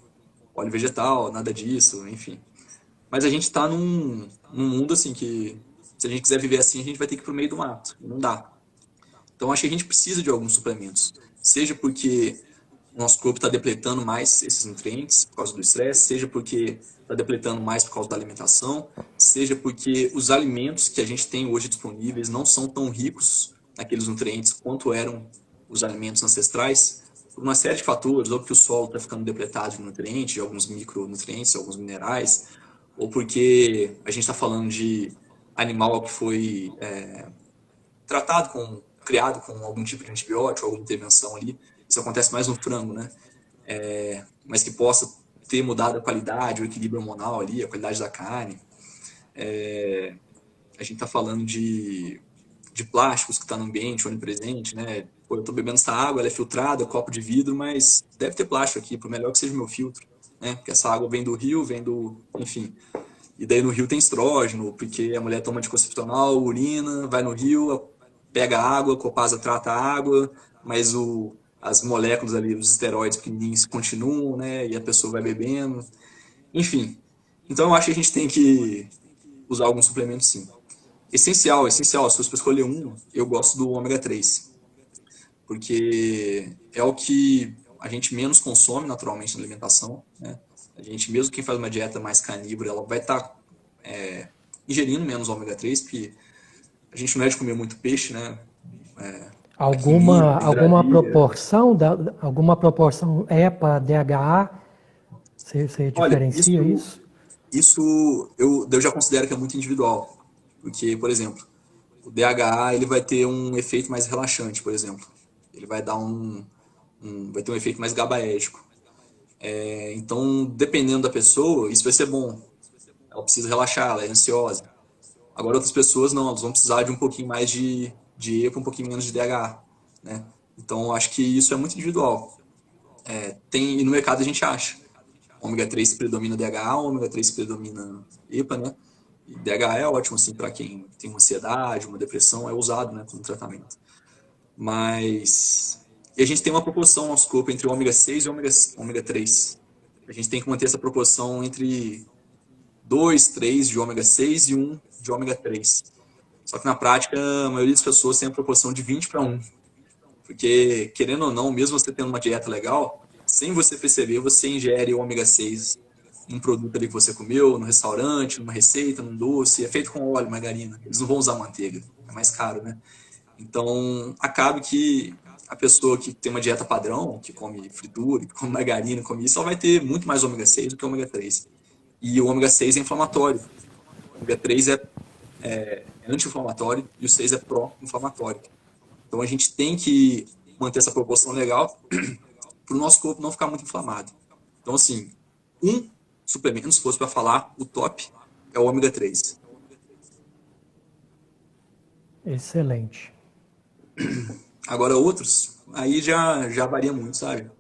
óleo vegetal, nada disso, enfim. Mas a gente está num mundo assim que, se a gente quiser viver assim, a gente vai ter que ir pro meio do mato. Não dá. Então, acho que a gente precisa de alguns suplementos. Seja porque o nosso corpo está depletando mais esses nutrientes por causa do estresse, seja porque está depletando mais por causa da alimentação, seja porque os alimentos que a gente tem hoje disponíveis não são tão ricos naqueles nutrientes quanto eram os alimentos ancestrais, por uma série de fatores, ou porque o solo está ficando depletado de nutrientes, de alguns micronutrientes, alguns minerais, ou porque a gente está falando de animal que foi tratado criado com algum tipo de antibiótico, alguma intervenção ali. Isso acontece mais no frango, né? Mas que possa ter mudado a qualidade, o equilíbrio hormonal ali, a qualidade da carne. A gente está falando de plásticos que está no ambiente onipresente, né? Pô, eu estou bebendo essa água, ela é filtrada, copo de vidro, mas deve ter plástico aqui, por melhor que seja o meu filtro, né? Porque essa água vem do rio, enfim. E daí no rio tem estrógeno, porque a mulher toma anticoncepcional, urina, vai no rio, pega a água, Copasa trata a água, mas as moléculas ali, os esteroides pequenininhos continuam, né? E a pessoa vai bebendo. Enfim. Então eu acho que a gente tem que usar algum suplemento sim. Essencial, essencial. Se fosse para escolher um, eu gosto do ômega 3, porque é o que a gente menos consome naturalmente na alimentação, né? A gente, mesmo quem faz uma dieta mais carnívora, ela vai estar ingerindo menos ômega 3, porque a gente não é de comer muito peixe, né? Aqui em Minas, em Alguma Brasília. proporção, alguma proporção é para DHA? Você Olha, diferencia isso? isso eu já considero que é muito individual, porque, por exemplo, o DHA ele vai ter um efeito mais relaxante, por exemplo. Ele vai dar vai ter um efeito mais gabaérgico. Então, dependendo da pessoa, isso vai ser bom. Ela precisa relaxar, ela é ansiosa. Agora, outras pessoas não, elas vão precisar de um pouquinho mais de EPA, um pouquinho menos de DHA, né? Então, eu acho que isso é muito individual. E no mercado a gente acha. Ômega 3 predomina DHA, ômega 3 predomina EPA, né? E DHA é ótimo, assim, para quem tem uma ansiedade, uma depressão, é usado, né, como tratamento. Mas... E a gente tem uma proporção no nosso corpo entre ômega 6 e ômega 3. A gente tem que manter essa proporção entre 2, 3 de ômega 6 e um de ômega 3. Só que na prática, a maioria das pessoas tem a proporção de 20 para 1. Porque, querendo ou não, mesmo você tendo uma dieta legal, sem você perceber, você ingere o ômega 6 em um produto ali que você comeu, no restaurante, numa receita, num doce. É feito com óleo, margarina. Eles não vão usar manteiga. É mais caro, né? Então, acaba que a pessoa que tem uma dieta padrão, que come fritura, que come margarina, come isso, ela vai ter muito mais ômega 6 do que ômega 3. E o ômega 6 é inflamatório. O ômega 3 é anti-inflamatório e o 6 é pró-inflamatório. Então a gente tem que manter essa proporção legal para o nosso corpo não ficar muito inflamado. Então, assim, um suplemento, se fosse para falar, o top é o ômega 3. Excelente. Agora, outros, aí já varia muito, sabe?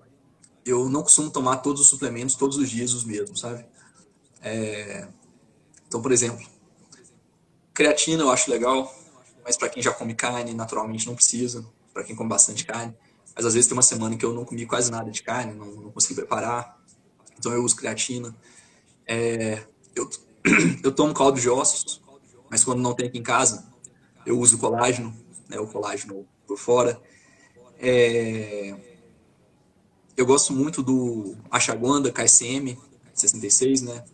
Eu não costumo tomar todos os suplementos todos os dias os mesmos, sabe? Então, por exemplo, creatina eu acho legal, mas para quem já come carne, naturalmente não precisa. Para quem come bastante carne. Mas às vezes tem uma semana que eu não comi quase nada de carne, não consegui preparar. Então eu uso creatina. Eu, eu tomo caldo de ossos, mas quando não tem aqui em casa, eu uso colágeno, né, o colágeno por fora. Eu gosto muito do ashwagandha KSM 66, né?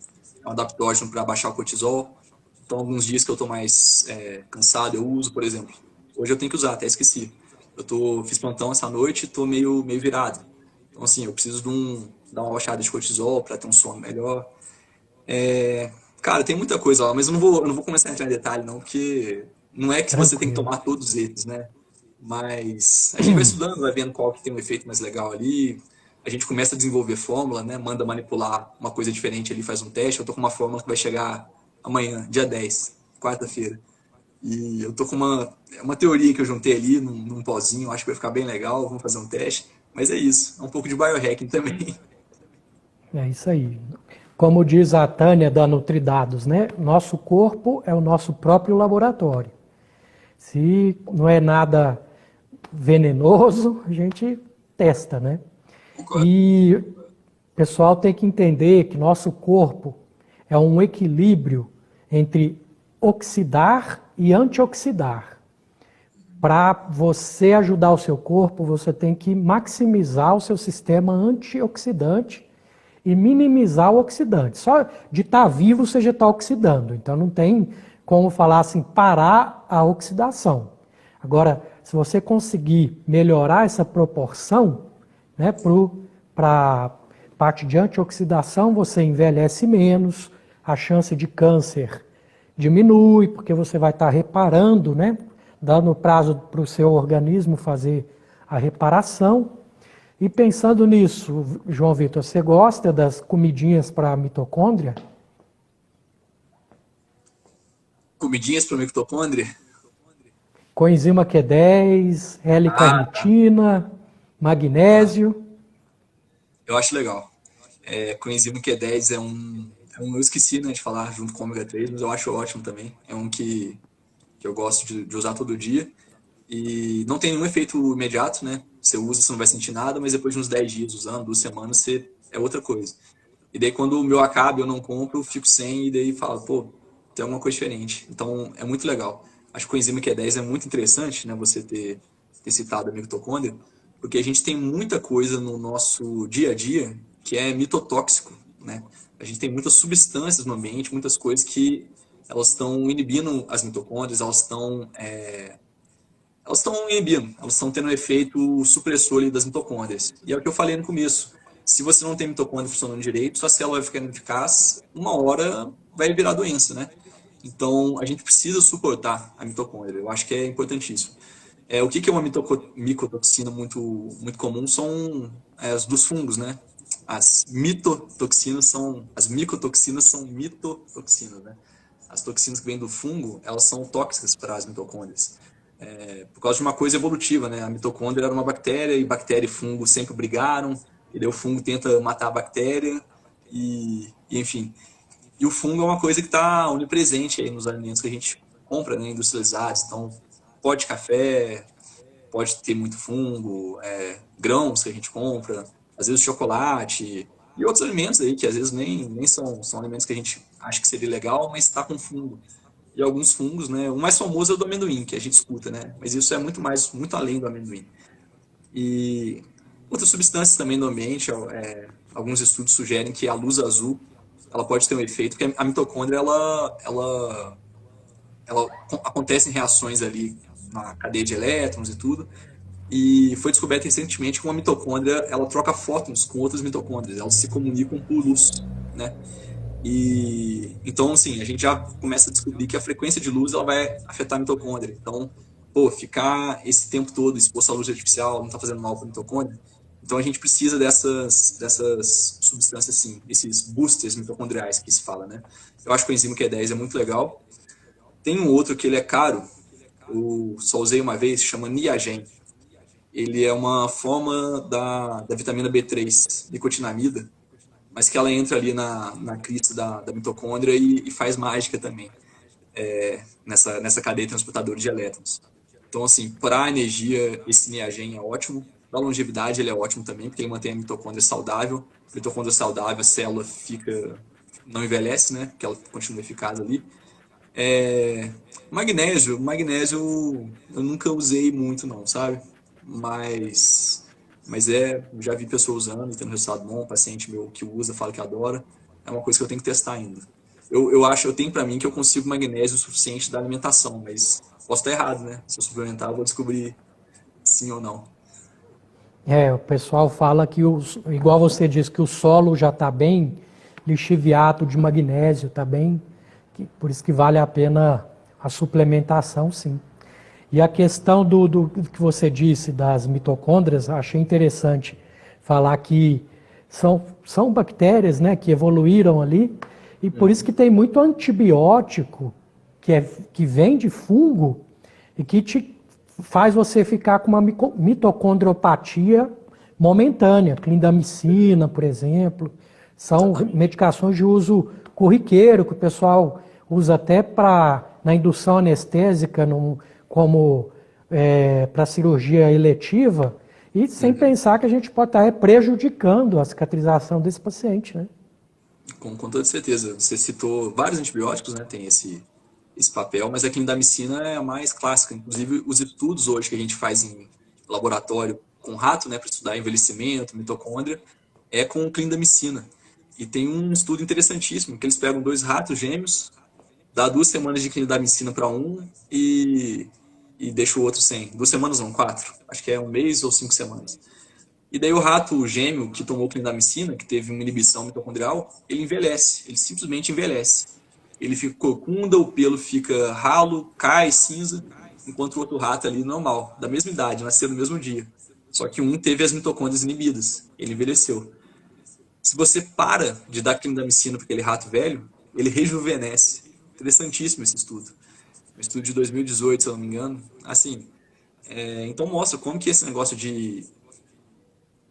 É um adaptógeno para baixar o cortisol. Então, alguns dias que eu estou mais cansado, eu uso, por exemplo. Hoje eu tenho que usar, até esqueci. Fiz plantão essa noite e estou meio virado. Então, assim, eu preciso dar uma baixada de cortisol para ter um sono melhor. Cara, tem muita coisa lá, mas eu não vou começar a entrar em detalhe, não, porque Não é que você tem que Tranquilo. tomar todos eles, né? Mas a gente vai estudando, vai vendo qual que tem um efeito mais legal ali. A gente começa a desenvolver fórmula, né? Manda manipular uma coisa diferente ali, faz um teste. Eu tô com uma fórmula que vai chegar amanhã, dia 10, quarta-feira. E eu tô com uma teoria que eu juntei ali num pozinho, acho que vai ficar bem legal, vamos fazer um teste. Mas é isso, é um pouco de biohacking também. É isso aí. Como diz a Tânia da Nutridados, né? Nosso corpo é o nosso próprio laboratório. Se não é nada venenoso, a gente testa, né? Concordo. E o pessoal tem que entender que nosso corpo é um equilíbrio entre oxidar e antioxidar. Para você ajudar o seu corpo, você tem que maximizar o seu sistema antioxidante e minimizar o oxidante. Só de estar vivo você já está oxidando. Então não tem como falar assim, parar a oxidação. Agora, se você conseguir melhorar essa proporção, né, para a parte de antioxidação, você envelhece menos, a chance de câncer diminui, porque você vai estar reparando, né, dando prazo para o seu organismo fazer a reparação. E pensando nisso, João Vitor, você gosta das comidinhas para mitocôndria? Comidinhas para mitocôndria? Coenzima Q10, Ah, tá. L-carnitina, Tá. magnésio. Eu acho legal. Coenzima Q10 eu esqueci, né, de falar junto com o ômega 3, mas eu acho ótimo também. É um que eu gosto de usar todo dia. E não tem nenhum efeito imediato, né? Você usa, você não vai sentir nada, mas depois de uns 10 dias usando, 2 semanas, é outra coisa. E daí quando o meu acaba, eu não compro, eu fico sem, e daí falo, pô, tem alguma coisa diferente. Então é muito legal. Acho que o coenzima Q10 é muito interessante, né? Você ter citado a mitocôndria, porque a gente tem muita coisa no nosso dia a dia que é mitotóxico, né? A gente tem muitas substâncias no ambiente, muitas coisas que elas estão inibindo as mitocôndrias, elas estão inibindo, elas estão tendo um efeito supressor ali das mitocôndrias. E é o que eu falei no começo. Se você não tem mitocôndria funcionando direito, sua célula vai ficando ineficaz, uma hora vai virar doença, né? Então, a gente precisa suportar a mitocôndria. Eu acho que é importantíssimo. O que é uma micotoxina muito, muito comum são as dos fungos, né? As micotoxinas são mitotoxinas, né? As toxinas que vêm do fungo, elas são tóxicas para as mitocôndrias. Por causa de uma coisa evolutiva, né? A mitocôndria era uma bactéria e bactéria e fungo sempre brigaram, e daí o fungo tenta matar a bactéria e enfim. E o fungo é uma coisa que está onipresente aí nos alimentos que a gente compra, né, industrializados. Então, pó de café, pode ter muito fungo, grãos que a gente compra, às vezes chocolate e outros alimentos aí que às vezes nem são alimentos que a gente acha que seria legal, mas está com fungo. E alguns fungos, né? O mais famoso é o do amendoim, que a gente escuta, né? Mas isso é muito além do amendoim. E outras substâncias também no ambiente, alguns estudos sugerem que a luz azul ela pode ter um efeito, porque a mitocôndria ela acontece em reações ali na cadeia de elétrons e tudo. E foi descoberto recentemente que uma mitocôndria ela troca fótons com outras mitocôndrias, elas se comunicam por luz, né? E então, assim, a gente já começa a descobrir que a frequência de luz ela vai afetar a mitocôndria. Então, pô, ficar esse tempo todo exposto à luz artificial não está fazendo mal para a mitocôndria. Então, a gente precisa dessas substâncias, assim, esses boosters mitocondriais que se fala, né? Eu acho que o enzima Q10 é muito legal. Tem um outro que ele é caro, eu só usei uma vez, chama Niagen. Ele é uma forma da vitamina B3, nicotinamida, mas que ela entra ali na crista da mitocôndria e faz mágica também, nessa cadeia transportadora de elétrons. Então, assim, para a energia, esse Niagen é ótimo. Para a longevidade, ele é ótimo também, porque ele mantém a mitocôndria saudável. A mitocôndria saudável, a célula não envelhece, né? Porque ela continua eficaz ali. É, magnésio eu nunca usei muito não, sabe? Mas já vi pessoas usando, tendo resultado bom, paciente meu que usa, fala que adora. É uma coisa que eu tenho que testar ainda. Eu tenho pra mim que eu consigo magnésio o suficiente da alimentação, mas posso estar errado, né? Se eu suplementar, eu vou descobrir sim ou não. O pessoal fala que, igual você disse, que o solo já está bem lixiviado de magnésio, está bem, por isso que vale a pena a suplementação, sim. E a questão do que você disse das mitocôndrias, achei interessante falar que são bactérias, né, que evoluíram ali, e por isso que tem muito antibiótico que vem de fungo e que te faz você ficar com uma mitocondriopatia momentânea. Clindamicina, por exemplo, são medicações de uso corriqueiro, que o pessoal usa até na indução anestésica, como para cirurgia eletiva, e sem pensar que a gente pode estar prejudicando a cicatrização desse paciente, né? Com toda certeza. Você citou vários antibióticos, né? Tem esse papel, mas a clindamicina é a mais clássica. Inclusive, os estudos hoje que a gente faz em laboratório com rato, né, para estudar envelhecimento, mitocôndria, é com clindamicina. E tem um estudo interessantíssimo, que eles pegam 2 ratos gêmeos, dá 2 semanas de clindamicina para um e deixa o outro sem. 2 semanas não, 4. Acho que é 1 mês ou 5 semanas. E daí o rato gêmeo que tomou clindamicina, que teve uma inibição mitocondrial, ele envelhece, ele simplesmente envelhece. Ele fica corcunda, o pelo fica ralo, cai, cinza, enquanto o outro rato ali normal, da mesma idade, nasceu no mesmo dia. Só que um teve as mitocôndrias inibidas, ele envelheceu. Se você para de dar clindamicina para aquele rato velho, ele rejuvenesce. Interessantíssimo esse estudo. Um estudo de 2018, se eu não me engano. Assim, então mostra como que esse negócio de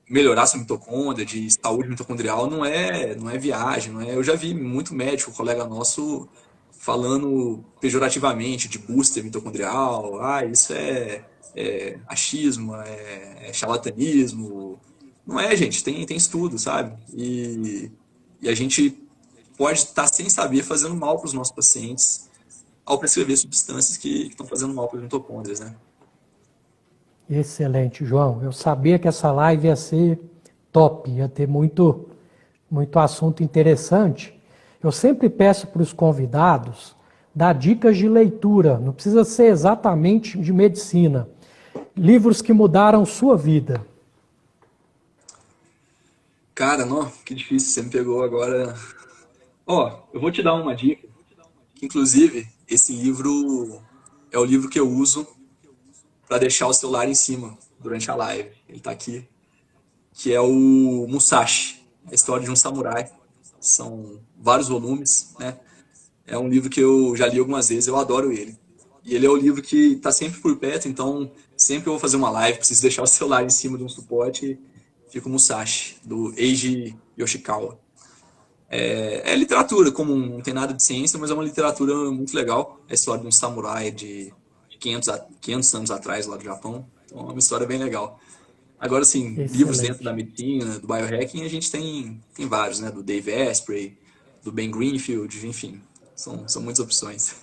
melhorar sua mitocôndria, de saúde mitocondrial, não é viagem, não é. Eu já vi muito médico, colega nosso, falando pejorativamente de booster mitocondrial, isso é achismo, é charlatanismo. Não é, gente, tem estudo, sabe? E a gente pode estar, sem saber, fazendo mal para os nossos pacientes ao prescrever substâncias que estão fazendo mal para as mitocôndrias, né? Excelente, João. Eu sabia que essa live ia ser top, ia ter muito assunto interessante. Eu sempre peço para os convidados dar dicas de leitura, não precisa ser exatamente de medicina. Livros que mudaram sua vida. Cara, não, que difícil, você me pegou agora. Eu vou te dar uma dica. Inclusive, esse livro é o livro que eu uso para deixar o celular em cima durante a live. Ele está aqui, que é o Musashi, a história de um samurai. São vários volumes, né? É um livro que eu já li algumas vezes, eu adoro ele. E ele é o livro que está sempre por perto, então sempre que eu vou fazer uma live, preciso deixar o celular em cima de um suporte, fica o Musashi, do Eiji Yoshikawa. É literatura comum, não tem nada de ciência, mas é uma literatura muito legal. É a história de um samurai de 500 anos atrás, lá do Japão. Então é uma história bem legal. Agora, assim, livros dentro da Excelente. medicina, do biohacking, a gente tem vários, né? Do Dave Asprey, do Ben Greenfield, enfim. São muitas opções.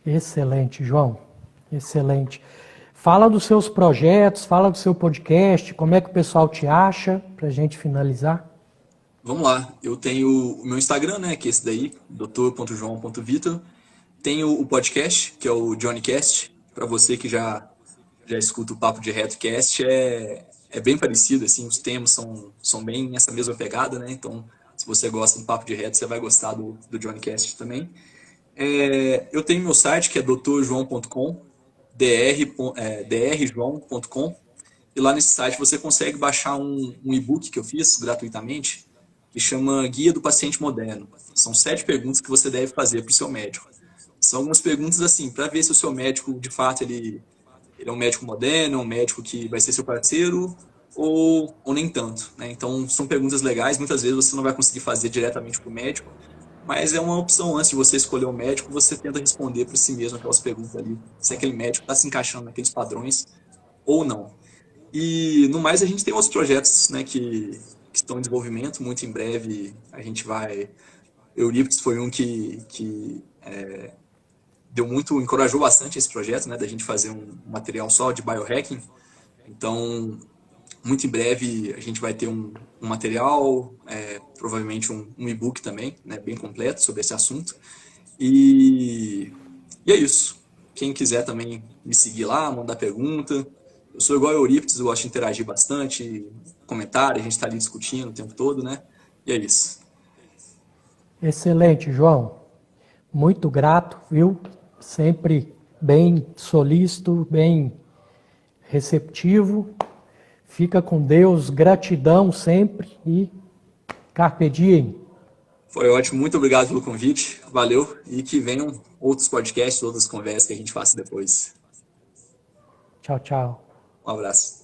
Excelente, João. Excelente. Fala dos seus projetos, fala do seu podcast, como é que o pessoal te acha, para a gente finalizar. Vamos lá. Eu tenho o meu Instagram, né? Que é esse daí, dr.joão.vitor. Tenho o podcast, que é o JohnnyCast. Para você que já escuta o Papo de RetoCast, é bem parecido, assim, os temas são bem essa mesma pegada, né? Então, se você gosta do Papo de Reto, você vai gostar do JohnnyCast também. Eu tenho meu site, que é drjoão.com, drjoão.com, e lá nesse site você consegue baixar um e-book que eu fiz gratuitamente, que chama Guia do Paciente Moderno. São 7 perguntas que você deve fazer para o seu médico. São algumas perguntas assim, para ver se o seu médico, de fato, ele é um médico moderno, é um médico que vai ser seu parceiro, ou nem tanto, né? Então, são perguntas legais, muitas vezes você não vai conseguir fazer diretamente para o médico, mas é uma opção antes de você escolher o médico, você tenta responder para si mesmo aquelas perguntas ali, se aquele médico está se encaixando naqueles padrões ou não. E, no mais, a gente tem outros projetos, né, que estão em desenvolvimento, muito em breve a gente vai... Eurípides foi um que encorajou bastante esse projeto, né, da gente fazer um material só de biohacking. Então, muito em breve a gente vai ter um material, provavelmente um e-book também, né, bem completo sobre esse assunto. E é isso. Quem quiser também me seguir lá, mandar pergunta. Eu sou igual a Eurípides, eu gosto de interagir bastante, comentário, a gente está ali discutindo o tempo todo, né? E é isso. Excelente, João. Muito grato, viu? Sempre bem solícito, bem receptivo. Fica com Deus, gratidão sempre e carpe diem. Foi ótimo, muito obrigado pelo convite, valeu, e que venham outros podcasts, outras conversas que a gente faça depois. Tchau, tchau. Um abraço.